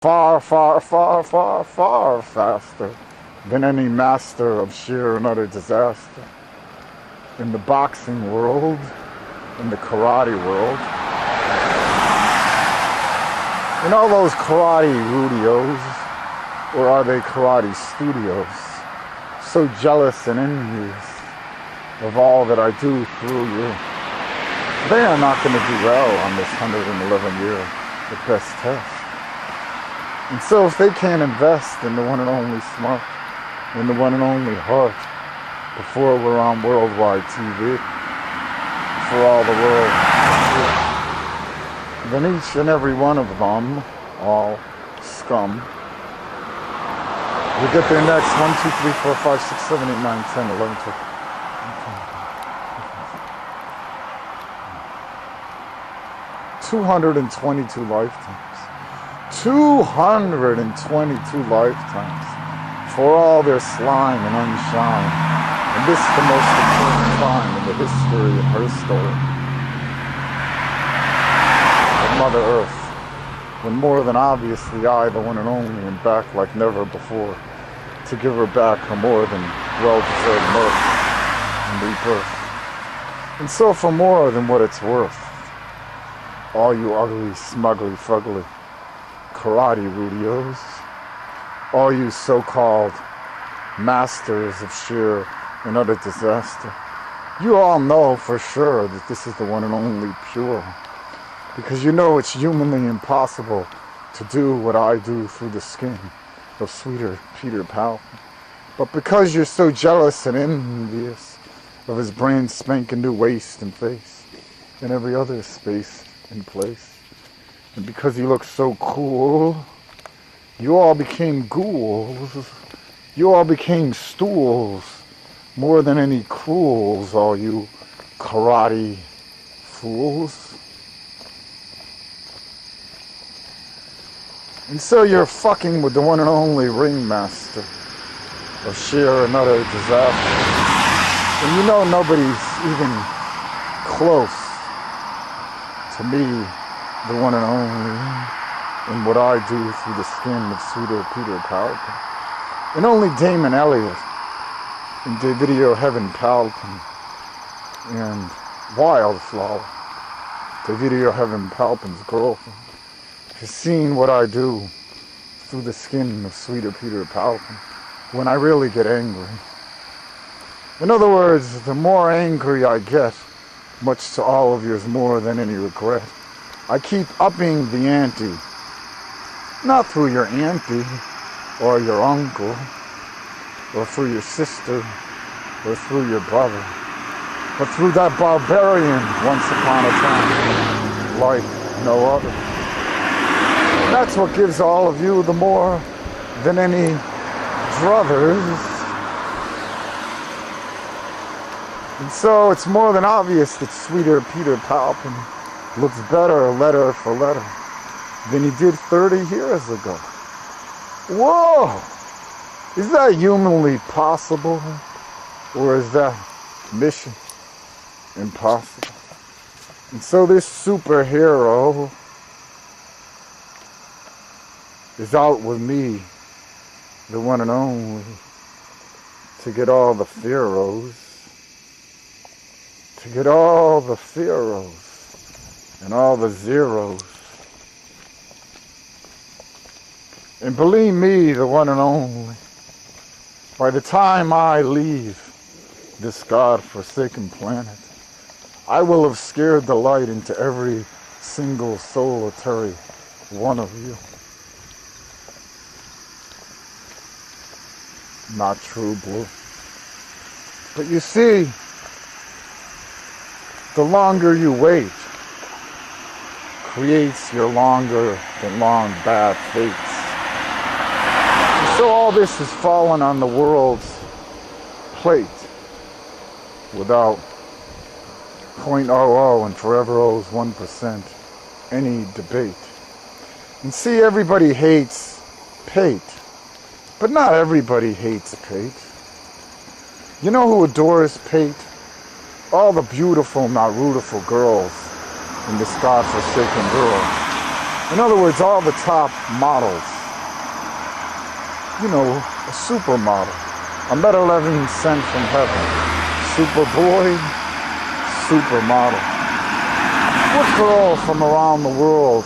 far, far, far, far, far faster than any master of sheer and utter disaster. In the boxing world, in the karate world, in all those karate rudios, or are they karate studios, so jealous and envious of all that I do through you, they are not going to do well on this 111-year the best test. And so if they can't invest in the one and only smart, in the one and only heart, before we're on worldwide TV, for all the world to see, then each and every one of them, all scum, will get their next 1, 2, 3, 4, 5, 6, 7, 8, 9, 10, 11, 12. 222 lifetimes. 222 lifetimes for all their slime and unshine. And this is the most important time in the history of her story. Of Mother Earth, when more than obviously I, the one and only, am back like never before, to give her back her more than well-deserved mirth and rebirth. And so for more than what it's worth, all you ugly, smugly, fugly karate rudios, all you so-called masters of sheer and utter disaster, you all know for sure that this is the one and only pure, because you know it's humanly impossible to do what I do through the skin of sweeter Peter Powell. But because you're so jealous and envious of his brand spanking new waist and face and every other space and place, and because he looks so cool, you all became ghouls. You all became stools more than any cruels, all you karate fools. And so you're fucking with the one and only ringmaster of sheer and utter disaster. And you know nobody's even close to me, the one and only, in what I do through the skin of sweeter Peter Powell. And only Damon Elliott and Davidio Heaven Palpin and Wildflower, Davidio Heaven Palpin's girlfriend, has seen what I do through the skin of sweeter Peter Palpin when I really get angry. In other words, the more angry I get, much to all of yours more than any regret, I keep upping the ante, not through your auntie or your uncle or through your sister or through your brother, but through that barbarian once upon a time like no other. That's what gives all of you the more than any druthers. And so it's more than obvious that sweeter Peter Palpin looks better letter for letter than he did 30 years ago. Whoa! Is that humanly possible? Or is that mission impossible? And so this superhero is out with me, the one and only, to get all the Pharaohs, to get all the Pharaohs and all the zeros. And believe me, the one and only, by the time I leave this God-forsaken planet, I will have scared the light into every single solitary one of you. Not true, Blue. But you see, the longer you wait creates your longer than long bad fates. And so all this has fallen on the world's plate without 0.00 and forever owes 1% any debate. And see, everybody hates Pate, but not everybody hates Pate. You know who adores Pate? All the beautiful, not rutiful girls in this God-forsaken world. In other words, all the top models. You know, a supermodel. A metal 11 sent from heaven. Superboy, supermodel. What girl from around the world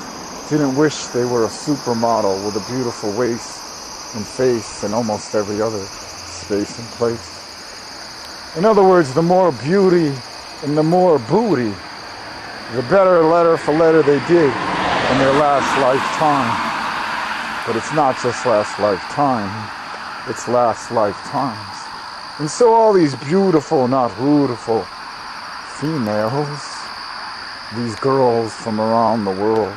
didn't wish they were a supermodel with a beautiful waist and face and almost every other space and place? In other words, the more beauty and the more booty, the better letter for letter they did in their last lifetime. But it's not just last lifetime, it's last lifetimes. And so all these beautiful, not beautiful females, these girls from around the world,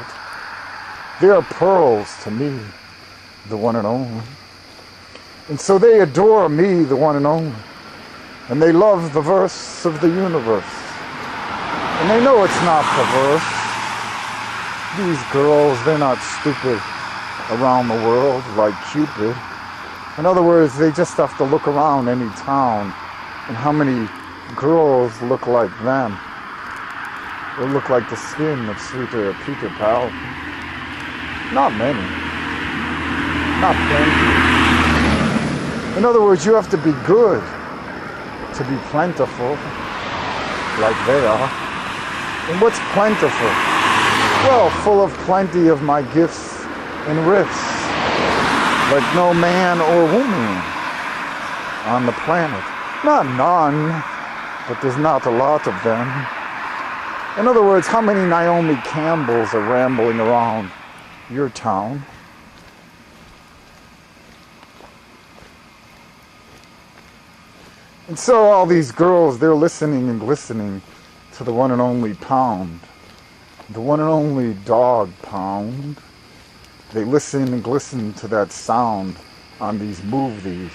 they're pearls to me, the one and only. And so they adore me, the one and only. And they love the verse of the universe. And they know it's not perverse. These girls, they're not stupid around the world like Cupid. In other words, they just have to look around any town and how many girls look like them. Or look like the skin of sweeter Peter Pal. Not many. Not plenty. In other words, you have to be good to be plentiful, like they are. And what's plentiful? Well, full of plenty of my gifts and riffs, like no man or woman on the planet. Not none, but there's not a lot of them. In other words, how many Naomi Campbells are rambling around your town? And so all these girls, they're listening and glistening to the one and only Pound, the one and only Dog Pound. They listen and glisten to that sound on these movies,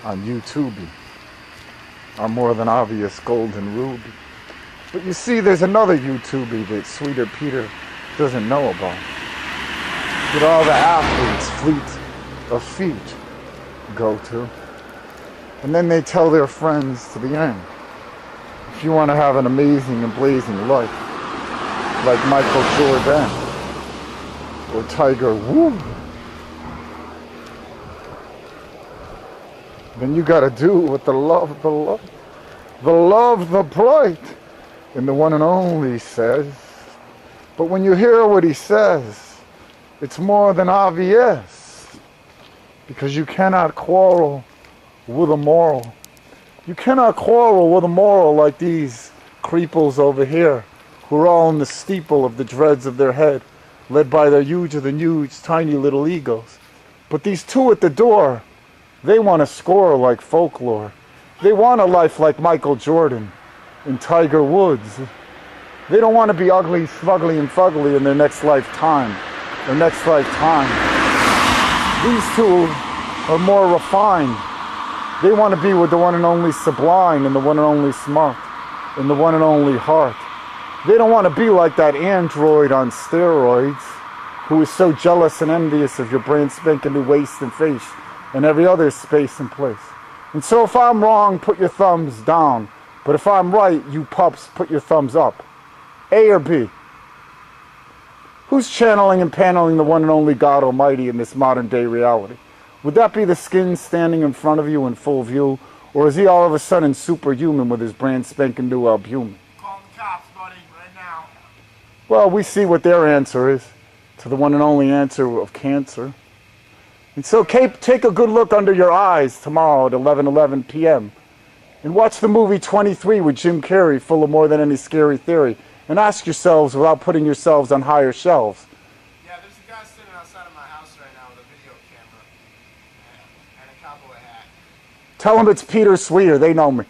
on YouTube, our more than obvious Golden Ruby. But you see, there's another YouTube that Sweeter Peter doesn't know about. That all the athletes, fleet of feet, go to. And then they tell their friends to the end. If you want to have an amazing and blazing life, like Michael Jordan or Tiger Woods, then you got to do what the love, the bright, and the one and only says. But when you hear what he says, it's more than obvious, because you cannot quarrel with a moral. You cannot quarrel with a moral like these creeples over here, who are all in the steeple of the dreads of their head, led by their huger than huge, tiny little egos. But these two at the door, they want to score like folklore. They want a life like Michael Jordan and Tiger Woods. They don't want to be ugly, smugly, and fugly in their next lifetime. Their next lifetime. These two are more refined. They want to be with the one and only sublime and the one and only smart and the one and only heart. They don't want to be like that android on steroids who is so jealous and envious of your brand spanking new waist and face and every other space and place. And so if I'm wrong, put your thumbs down. But if I'm right, you pups, put your thumbs up. A or B? Who's channeling and paneling the one and only God Almighty in this modern day reality? Would that be the skin standing in front of you in full view? Or is he all of a sudden superhuman with his brand spanking new albumin? Call the cops, buddy, right now. Well, we see what their answer is to the one and only answer of cancer. And so take a good look under your eyes tomorrow at 11:11 p.m. and watch the movie 23 with Jim Carrey, full of more than any scary theory. And ask yourselves without putting yourselves on higher shelves. Yeah, there's a guy sitting outside of my house right now with a video camera and a cowboy hat. Tell him it's Peter Sweeter. They know me.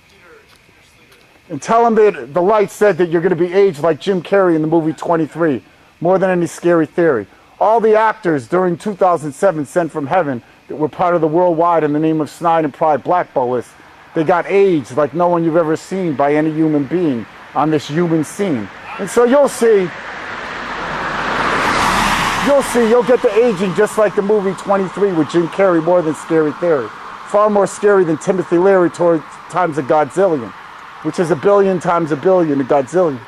Peter Sleeter. And tell him that the light said that you're going to be aged like Jim Carrey in the movie 23. More than any scary theory. All the actors during 2007 sent from heaven that were part of the worldwide in the name of snide and pride blackball list, they got aged like no one you've ever seen by any human being on this human scene. And so you'll get the aging just like the movie 23 with Jim Carrey, more than scary theory. Far more scary than Timothy Leary times a Godzillion, which is a billion times a billion, a Godzillion.